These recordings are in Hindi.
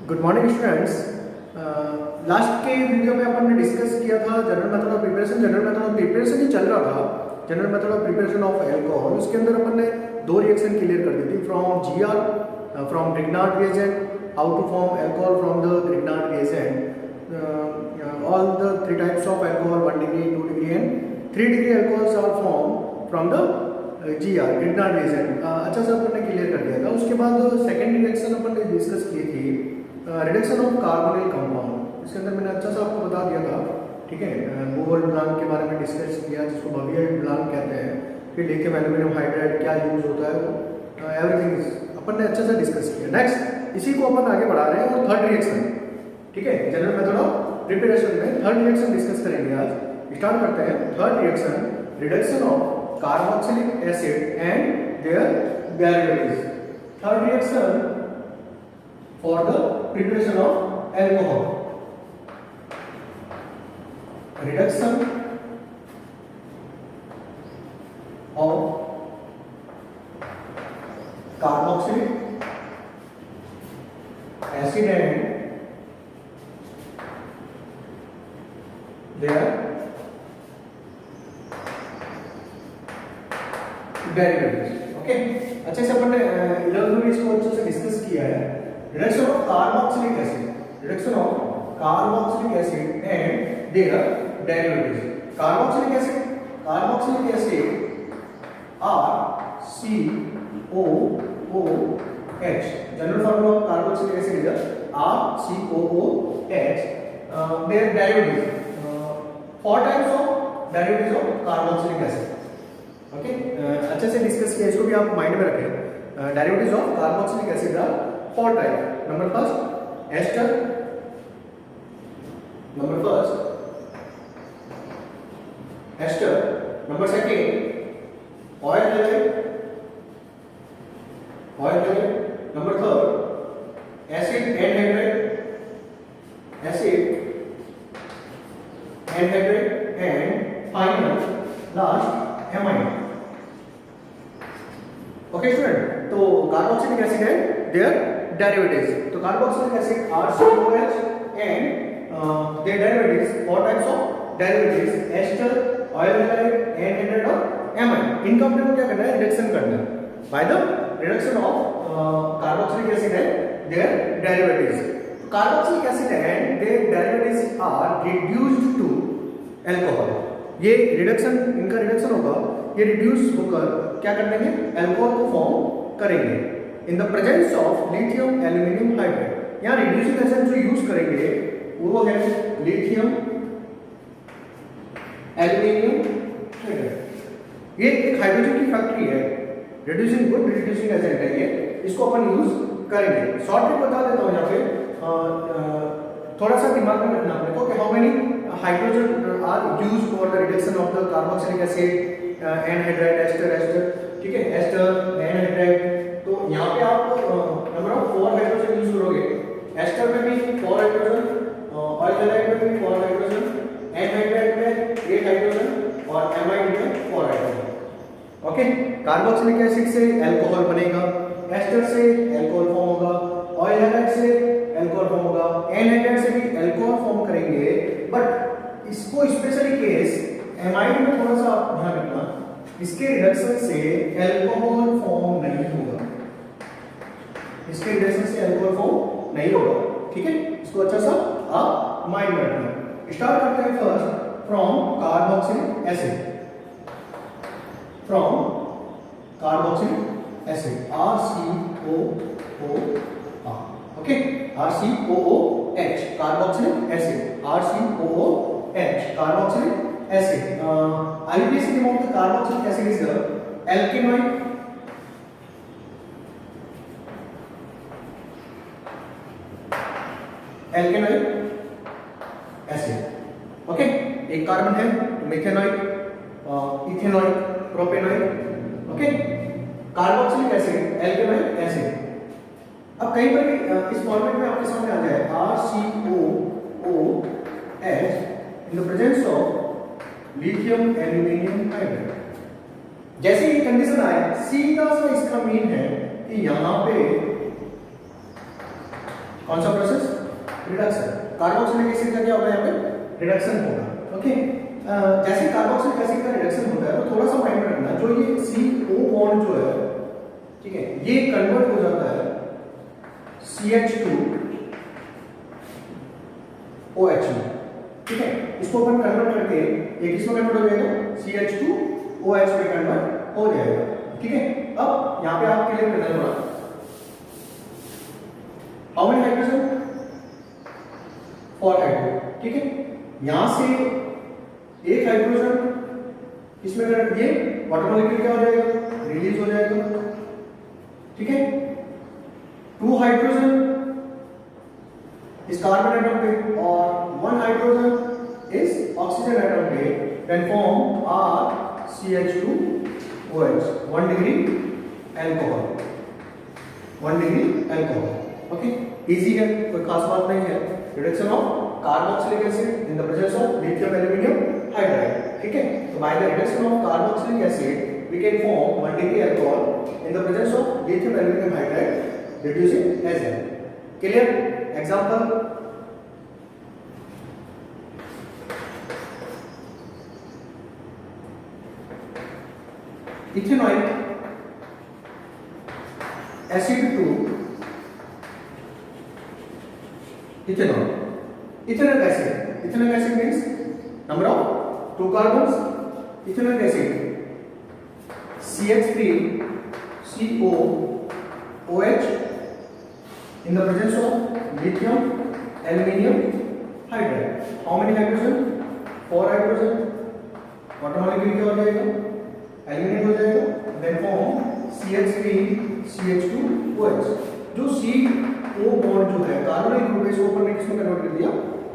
Good morning students. लास्ट के वीडियो में अपन ने डिस्कस किया था general method of preparation. General method of preparation ही चल रहा था, general method of preparation of alcohol. उसके अंदर अपन ने दो रिएक्शन क्लियर कर दी थी, from GR, from Grignard reagent, how to form alcohol from the Grignard reagent, all the three types of alcohol, 1 degree, 2 degree and 3 degree alcohols are formed from the GR, Grignard reagent। अच्छा सा अपन ने क्लियर कर दिया था। उसके बाद सेकेंड रिएक्शन अपन ने डिस्कस की थी, रिडक्शन ऑफ कार्बोनिल कंपाउंड। इसके अंदर मैंने अच्छा सा आपको बता दिया था, ठीक है। बोहर ब्लांक के बारे में डिस्कस किया, जिसको बवियर ब्लांक कहते हैं, फिर लिथियम एल्यूमिनियम हाइड्राइड क्या यूज होता है, एवरीथिंग अपन ने अच्छा सा डिस्कस किया। नेक्स्ट इसी को अपन आगे बढ़ा रहे हैं और थर्ड रिएक्शन, ठीक है, जनरल मेथड ऑफ प्रिपरेशन में थर्ड रिएक्शन डिस्कस करेंगे आज। स्टार्ट करते हैं। Third reaction, reduction of carboxylic acid and their derivatives. Third reaction for the preparation of alcohol, reduction of carboxylic acid and their derivatives। Okay, अच्छे से अपन ने 11th में इसको अच्छे से डिस्कस किया है। Reduction of carboxylic acid, reduction of carboxylic acid and their derivatives. Carboxylic acid RCOOH, general formula of carboxylic acid is RCOOH। their derivatives, 4 types of derivatives of carboxylic acid। Okay, अच्छे से डिस्कस किया, इसको भी आप माइंड में रखें। Derivatives of carboxylic acid are 4 type. Number first ester, number second oil halide, number third acid anhydride, and final last amine। Okay student, तो कार्बोक्सिलिक एसिड है देयर डेरिवेटिव्स। तो carboxylic acid RCOH and their derivatives, 4 types of derivatives, ester, oil halide, anhydride और एमाइन। इनका अपने को क्या करना है, रिडक्शन करना है by the reduction of carboxylic acid and their derivatives. Carboxylic acid and their derivatives are reduced to alcohol. ये रिडक्शन, इनका रिडक्शन होगा, ये रिड्यूस होकर क्या कर देंगे, अल्कोहल को फॉर्म करेंगे इन the presence of lithium aluminium hydride. यहाँ रिड्यूसिंग एजेंट जो यूज करेंगे वो है लिथियम एल्यूमिनियम हाइड्राइड। ये एक हाइड्रोजन की फैक्ट्री है, रिड्यूसिंग गुड रिड्यूसिंग एजेंट है ये, इसको अपन यूज करेंगे। शॉर्टकट बता देता हूँ यहाँ पे, थोड़ा सा दिमाग में रखना अपने को कि how many hydrogen are used for the reduction of the carboxylic acid, anhydride, ester, ठीक है, एस्टर एनहाइड्राइड। तो यहाँ पे आप नंबर ऑफ 4 हाइड्रोजन यूज करोगे। एस्टर में भी 4 हाइड्रोजन, ऑयल हैलाइड में भी 4 हाइड्रोजन, एनहाइड्राइड में 8 हाइड्रोजन और एमाइड में 4 हाइड्रोजन। ओके, कार्बोक्सिलिक एसिड से अल्कोहल बनेगा, एस्टर से अल्कोहल फॉर्म होगा, ऑयल हैलाइड से अल्कोहल फॉर्म होगा, एनहाइड्राइड से भी अल्कोहल फॉर्म करेंगे। बट इसको स्पेशली केस एमाइड में थोड़ा सा आप ध्यान रखना, इसके रिडक्शन से अल्कोहल फॉर्म नहीं होगा, इसके रिडक्शन से अल्कोहल फॉर्म नहीं होगा, ठीक है। इसको अच्छा सा आप माइंड में रखना। स्टार्ट करते हैं first from carboxylic acid, from carboxylic acid RCOOH, okay, RCOOH, carboxylic acid, RCOOH, carboxylic acid। IUPAC name of the carboxylic acid is the alkenoid, acid। Okay, एक कार्बन है तो methanoid, ethanoid, propanoid. Okay, carboxylic acid, alkanoid acid. अब कहीं पर भी इस फॉर्मेट में आपके सामने आ जाए RCOOH in the presence of lithium aluminium hydride. जैसे ही कंडीशन आए, सीधा सा इसका मीन है कि यहां पे कौन सा प्रोसेस, रिडक्शन, कार्बोक्सिलिक एसिड का क्या होगा यहाँ पे रिडक्शन होगा। ओके, जैसे कार्बोक्सिलिक एसिड का रिडक्शन होता है तो थोड़ा सा माइंड में रखना, जो ये CO बॉन्ड जो है, ठीक है, ये कन्वर्ट हो जाता है CH2OH में, ठीक है, इसको अपन कन्वर्ट करके एक इसमें कन्वर्ट हो जाएगा CH2OH में कन्वर्ट हो जाएगा, ठीक है। अब यहाँ पे आप क्लियर करना थोड़ा, हाउ मेनी हाइड्रोजन, 4 हाइड्रोजन, ठीक है। यहां से एक हाइड्रोजन इसमें कन्वर्ट, ये वाटर मॉलिक्यूल क्या हो जाएगा, रिलीज हो जाएगा, ठीक है। 2 हाइड्रोजन इस कार्बन एटम पे और 1 हाइड्रोजन इस ऑक्सीजन एटम पे, then form CH2OH, 1 degree alcohol, 1 degree alcohol. Okay, easy है, कोई खास बात नहीं है। Reduction of carboxylic acid in the presence of lithium aluminium hydride, ठीक है। तो by the reduction of carboxylic acid we can form 1 degree alcohol in the presence of lithium aluminum hydride reducing Sn. Clear? Example, ethanoic acid to ethanol. Ethanoic acid means number of 2 carbons. Ethanoic acid CH3COOH in the presence of lithium aluminum hydride. How many hydrogen? 4 hydrogen. Water molecule क्या हो जाएगा, एलिमिनेट हो जाएगा, देन फॉर्म CH3CH2OH। जो CO बॉन्ड जो है कार्बोनिल ग्रुप है, इसको ऊपर ने किसमें कन्वर्ट कर दिया,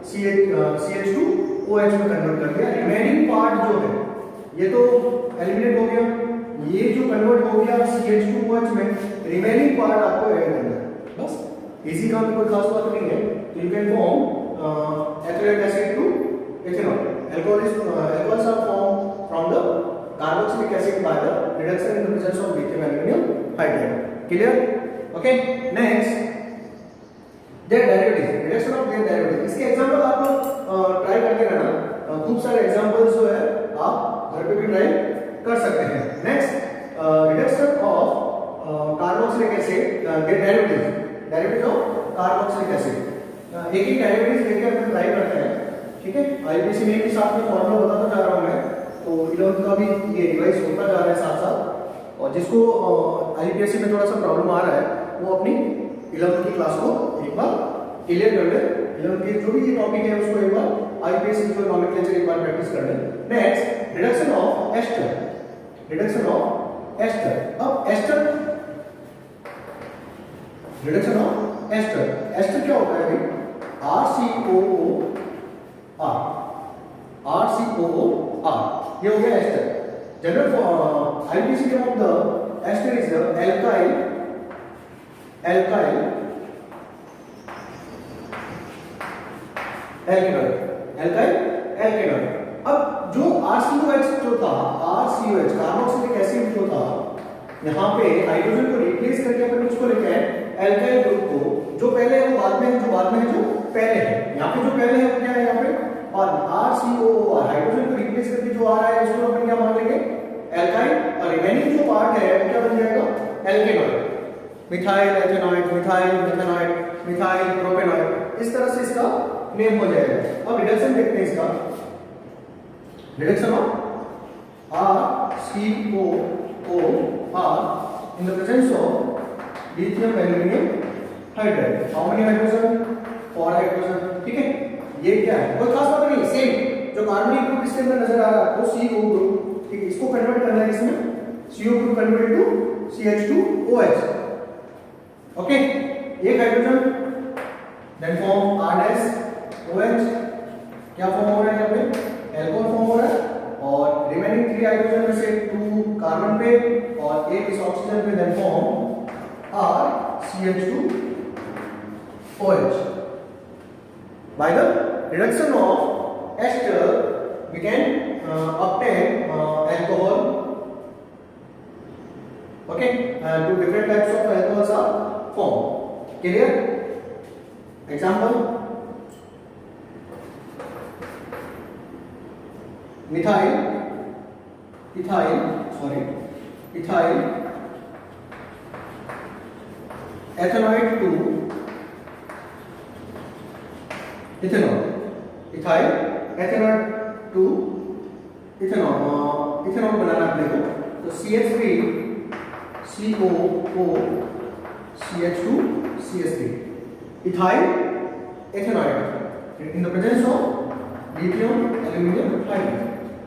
CH2OH में कन्वर्ट कर दिया। रिमेनिंग पार्ट जो है ये तो एलिमिनेट हो गया, ये जो कन्वर्ट हो गया CH2OH में, रिमेनिंग पार्ट आपको ऐड करना है, बस इजी काम, कोई खास बात नहीं है। तो you can form ethanoic acid to ethanol. Alcohols are formed from the carboxylic acid by the reduction in the presence of lithium aluminum hydride. Clear? Okay. Next, their derivatives, reduction of their derivatives. इसके एग्जांपल आप लोग ट्राई करके रहना, खूब सारे एग्जांपल्स जो है आप घर पे भी ट्राई कर सकते हैं। Next, reduction of carboxylic acid, their derivatives of carboxylic acid. एक ही डेरिवेटिव्स लेके अपन ट्राई करते हैं, ठीक है। आईपीसी में भी साथ में फॉर्मूला बताता जा रहा हूं मैं, तो 11th का भी ये रिवाइज होता जा रहा है साथ साथ। और जिसको आईपीएससी में थोड़ा सा प्रॉब्लम आ रहा है वो अपनी 11th की क्लास को एक बार क्लियर कर ले। 11th की जो भी ये टॉपिक है उसको एक बार आईपीएससी जो नॉमेनक्लेचर एक बार प्रैक्टिस कर ले। Next, reduction of ester, reduction of ester. अब ester, reduction of ester, ester क्या होता है भाई, RCOOR, ये हो गया ester. General IPC name of the ester is alkyl alkaloid। अब जो RCOH जो था, RCOH कार्बोक्सिलिक एसिड जो था, यहाँ पे हाइड्रोजन को रिप्लेस करके अपन किसको लेके आए, एल्काइल ग्रुप को। जो पहले है वो बाद में है, जो बाद में है जो पहले है। यहाँ पे जो पहले है वो क्या है, यहाँ पे और RCOOR हाइड्रोजन को रिप्लेस करके जो आ रहा है इसको अपन क्या मान लेंगे, एल्काइल, और रिमेनिंग जो पार्ट है वो क्या बन जाएगा, एल्केनॉइड, मिथाइल एथेनॉइड, मिथाइल मेथेनॉइड, मिथाइल प्रोपेनॉइड, इस तरह से इसका नेम हो जाएगा। अब रिडक्शन देखते हैं इसका, reduction of RCOOR in the presence of lithium aluminum hydride. How many hydrogen? 4 hydrogen, ठीक है। ये क्या है, कोई खास बात नहीं, सेम जो कार्बनिक ग्रुप इसके अंदर नजर आ रहा है आपको, CO ग्रुप, ठीक है, इसको कन्वर्ट करना है इसमें, CO group convert to CH2OH। Okay, एक हाइड्रोजन, देन फॉर्म R-OH, क्या फॉर्म हो रहा है यहाँ पे, एल्कोहल फॉर्म हो रहा है। और रिमेनिंग 3 हाइड्रोजन में से 2 कार्बन पे और एक इस ऑक्सीजन पे, then form RCH2OH। By the reduction of ester, we can obtain alcohol. Okay, two different types of alcohols are formed. Clear? Example: ethyl ethanoid to ethanol, ethyl ethanoid to ethanol बनाना अपने को, तो CH3 COO CH2 CH3 ethyl ethanoid in the presence of lithium aluminum hydride.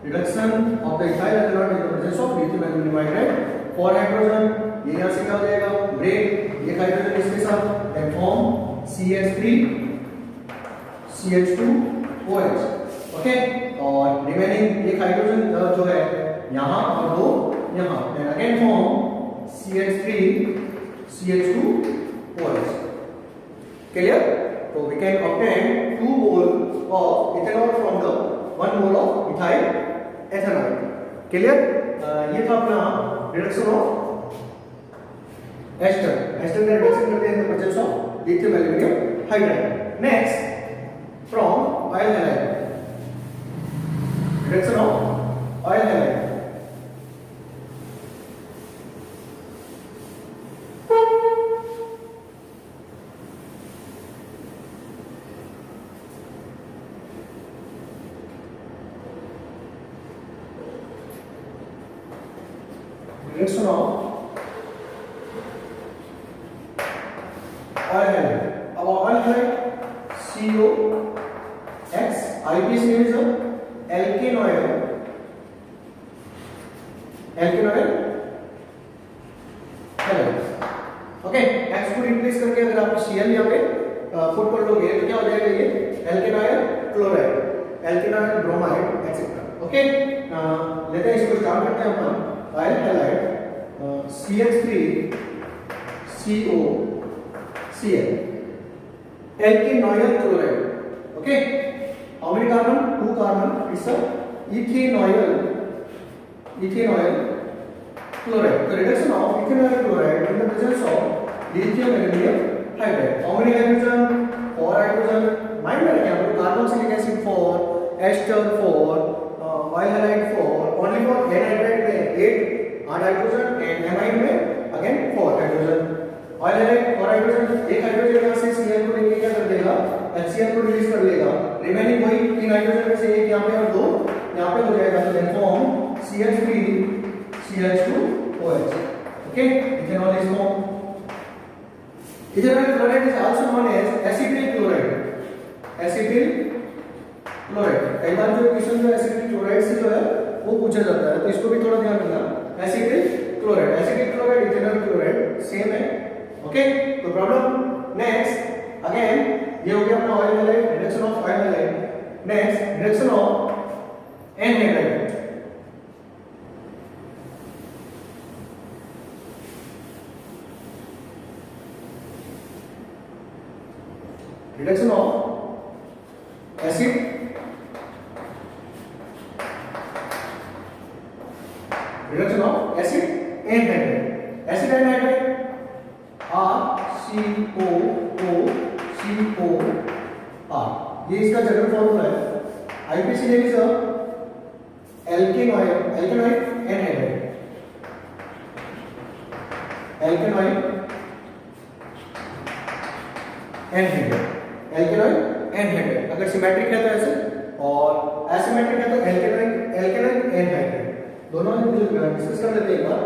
Reduction of the ethyl ethanol in the presence of lithium aluminum hydride. 4 hydrogen ये यहाँ से क्या हो जाएगा, ब्रेक, एक हाइड्रोजन इसके साथ then form CH3 CH2 OH, okay, और रिमेनिंग एक हाइड्रोजन जो है यहाँ और दो यहाँ, then again form CH3 CH2 OH. Clear? So we can obtain 2 mole of ethanol from the 1 mole of ethyl ethanol. Clear? ये था अपना रिडक्शन ऑफ एस्टर का रिडक्शन करते हैं इन the presence of lithium aluminium hydride. Next from oil halide, reduction of oil halide. Reduction of oil halide. अब oil halide COX, IP's name is alkane oil halide. Okay, X को रिप्लेस करके अगर आप Cl यहाँ पे पुट कर दोगे तो क्या हो जाएगा, ये alkane oil chloride, alkane oil bromide etcetera. Okay, लेते हैं इसको स्टार्ट करते हैं अपन. Oil halide CH3 CO Cl alkane oil chloride. Okay, how many carbon? 2 carbon. It's a ethane oil chloride. The reduction of ethane oil chloride in the presence of lithium aluminum hydride. How many hydrogen? 4 hydrogen. Mind रखें आप लोग, carboxylic acid 4, ester 4, oil halide 4, only for n hydride में 8 हाइड्रोजन एंड एमाइड में again 4 hydrogen. Oil halide 4 hydrogen, एक हाइड्रोजन यहां से Cl को लेके क्या कर देगा, HCl को रिलीज कर लेगा, रिमेनिंग वही 3 हाइड्रोजन में से एक यहां पे और 2 यहां पे हो जाएगा, तो then form CH3 CH2 OH. Okay, ethanol is form. Ethanol chloride is also known as acetyl chloride. कई बार जो क्वेश्चन जो एसिटिल क्लोराइड से जो है वो पूछा जाता है, तो इसको भी थोड़ा ध्यान रखना. Acetyl chloride ethanol chloride same है. ओके, तो प्रॉब्लम. नेक्स्ट अगेन ये हो गया अपना oil halide, reduction of oil halide. Next reduction of an halide. Reduction of acid reduction of acid and hydrate. Acid and hydrate RCOOCOR. ये इसका जनरल फॉर्मूला है. IPC name is alkane oil and hydrate. Alkane oil and hydrate. अगर सिमेट्रिक है तो ऐसे, और एसिमेट्रिक है तो alkane and hydrate. दोनों में मुझे डिस्कस कर लेते हैं एक बार.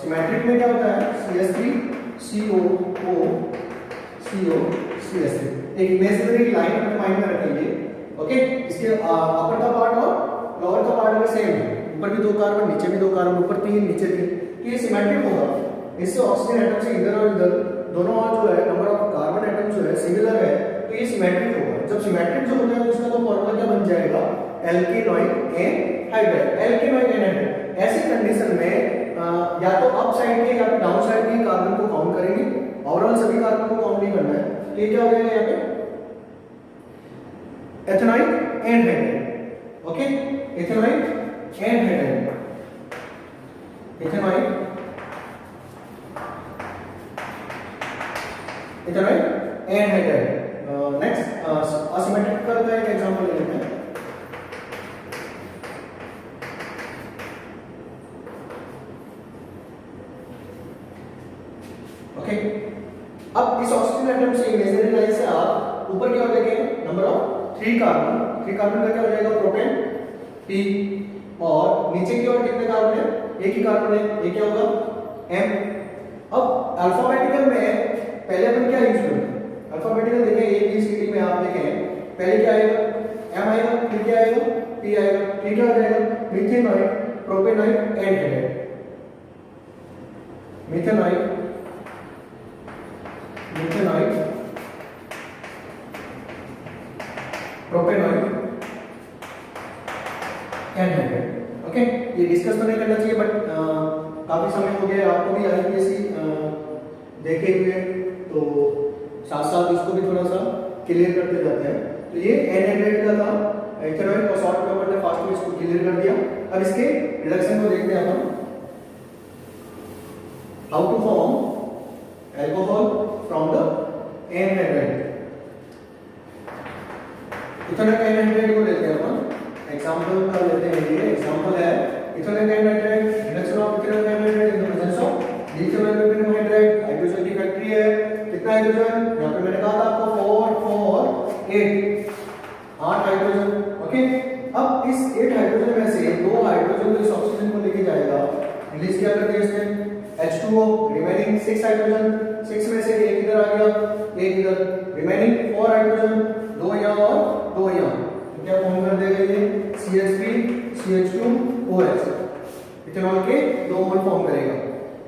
सिमेट्रिक में क्या होता है, CH3 COO CH3. एक इमेजिनरी लाइन अपने माइंड में रखेंगे. ओके, इसके अपर का पार्ट और लोअर का पार्ट अगर सेम है, ऊपर भी 2 कार्बन, नीचे भी 2 कार्बन, ऊपर 3 नीचे 3, तो ये सिमेट्रिक होगा. इससे ऑक्सीजन एटम से इधर और इधर दोनों जो है नंबर ऑफ कार्बन एटम जो है सिमिलर है, तो ये सिमेट्रिक होगा. जब सिमेट्रिक जो होता है तो उसका तो फॉर्मूला क्या बन जाएगा, alkane oil and hydride. alkane oil and hydrate. ऐसी कंडीशन में या तो अप साइड के या फिर डाउन साइड के कार्बन को काउंट करेंगे, ओवरऑल सभी कार्बन को काउंट नहीं करना है. तो ये क्या हो जाएगा यहाँ पे, ethanoid and hydride. Okay, ethanoid and hydride. Ethanoid and hydride. Next asymmetric का एक एग्जांपल ले लेते हैं. ओके, अब इस ऑक्सीजन एटम से इमेजिनरी लाइन से आप ऊपर की ओर देखें, नंबर ऑफ 3 कार्बन का क्या हो जाएगा, प्रोपेन P, और नीचे की ओर कितने कार्बन है, एक ही कार्बन है, ये क्या होगा M। अब अल्फाबेटिकल में पहले अपन क्या यूज करेंगे, अल्फाबेटिकल देखें A B C D में आप देखें पहले क्या आएगा, M आएगा, फिर क्या आएगा, P आएगा, फिर क्या हो जाएगा, मीथेनॉइड, propanoid, aldehyde, मीथेनॉइड, propanoid, aldehyde. Okay, ये डिस्कस तो नहीं करना चाहिए बट काफी समय हो गया आपको भी आईपीएससी देखे हुए, तो साथ साथ इसको भी थोड़ा सा क्लियर करते जाते हैं। तो ये एनहाइड्रेट का था, इथेनॉइड और शॉर्ट में अपन ने फास्ट में इसको क्लियर कर दिया। अब इसके रिडक्शन को देखते हैं अपन, how to form alcohol from the anhydrate. Ethanoic anhydrate को लेते हैं अपन, एग्जांपल का लेते हैं, ये एग्जांपल है ethanoic anhydride, reduction of ethanoic anhydride in the presence of lithium aluminium hydride. Hydrogen की फैक्ट्री है, कितना हाइड्रोजन, यहां पे मैंने कहा था आपको 4 4 8 हाइड्रोजन। ओके, अब इस 8 हाइड्रोजन में से 2 हाइड्रोजन तो इस ऑक्सीजन को लेके जाएगा, रिलीज क्या कर दिया इसने H2O, रिमेनिंग 6 हाइड्रोजन, 6 में से एक इधर आ गया, एक इधर, रिमेनिंग 4 हाइड्रोजन, 2 यहाँ और 2 यहाँ, तो क्या फॉर्म कर देगा ये CH3 CH2 OH, इथेनॉल के 2 मोल फॉर्म करेगा।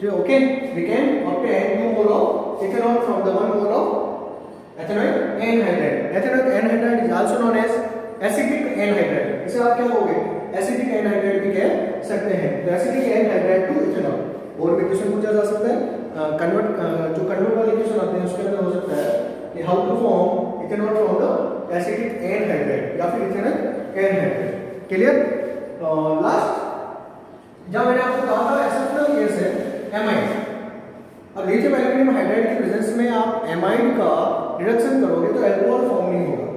तो okay, we can obtain 2 mole of ethanol from the 1 mole of ethanoic anhydride. Ethanoic anhydride is also known as acetic anhydride, इसे आप क्या कहोगे, एसिटिक एनहाइड्राइड भी कह सकते हैं। तो एसिटिक एनहाइड्राइड टू इथेनॉल, और भी क्वेश्चन पूछा जा सकता है, जो कन्वर्ट वाले क्वेश्चन आते हैं उसके अंदर हो सकता है कि how to form ethanol from the acetic anhydride या फिर इथेनॉइक एनहाइड्राइड। क्लियर। लास्ट जब मैंने आपको कहा था एसिटिक गैस है एमाइड, अब लिथियम एल्यूमिनियम हाइड्राइड की प्रेजेंस में आप एमाइड का रिडक्शन करोगे तो अल्कोहल फॉर्म नहीं होगा,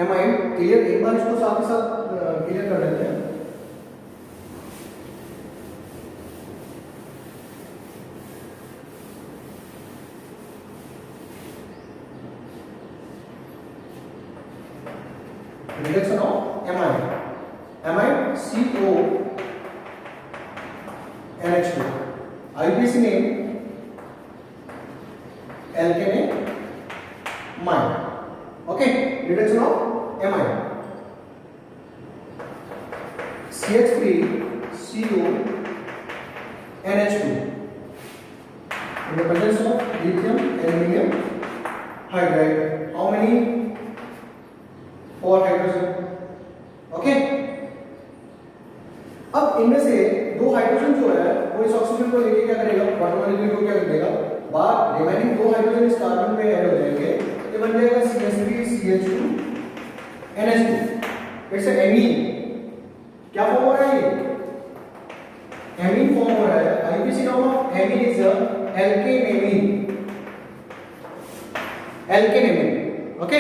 एमाइड। क्लियर, एक बार इसको साथ ही साथ क्लियर कर देते हैं। Reduction of amide CO NH2, IUPAC name alkane amide. Okay, reduction of amide CH3CO NH2 in the presence of lithium aluminum hydride. How many? 4 hydrogen. Okay, अब इनमें से 2 हाइड्रोजन जो है वो इस ऑक्सीजन को लेके क्या करेगा, वाटर मॉलिक्यूल को क्या कर देगा, बाहर रिमेनिंग 2 हाइड्रोजन इस कार्बन पे ऐड हो जाएंगे, ये बन जाएगा CH3 CH2 NH2। It's amine, क्या फॉर्म हो रहा है ये, एमीन फॉर्म हो रहा है। आईयूपीएसी नाम of amine is alkenamine, alkenamine. Okay,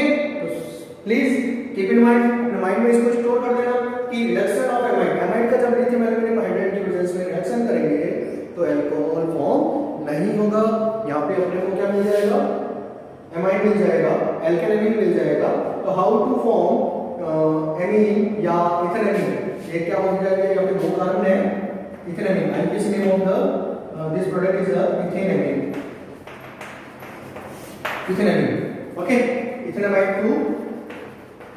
please keep in mind, अपने माइंड में इसको स्टोर कर देना कि रिडक्शन ऑफ एमाइड, एमाइड का जब लिथियम एल्यूमिनियम हाइड्राइड की प्रेजेंस में रिएक्शन करेंगे तो अल्कोहल फॉर्म नहीं होगा। यहाँ पे अपने को क्या मिल जाएगा, एमाइड मिल जाएगा, एल्केनेमीन मिल जाएगा। तो हाउ टू फॉर्म एमीन या इथेनेमीन, ये क्या हो जाएगा, यहाँ पे 2 कार्बन है, ethanamine, IUPAC name of the this product is ethanamine, ethanamine. Okay, ethanamide to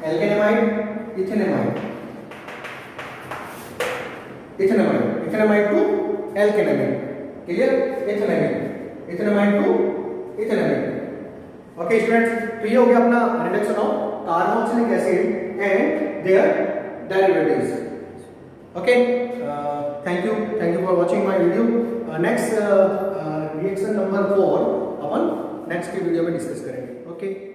alkanamide, ethanamide, ethanamide, ethanamide to alkanamide. Clear? ethanamide to ethanamide. Okay students, तो ये हो गया अपना reduction of carboxylic acid and their derivatives. Okay, thank you for watching my video. Next reaction number 4 अपन नेक्स्ट की वीडियो में डिस्कस करेंगे। ओके।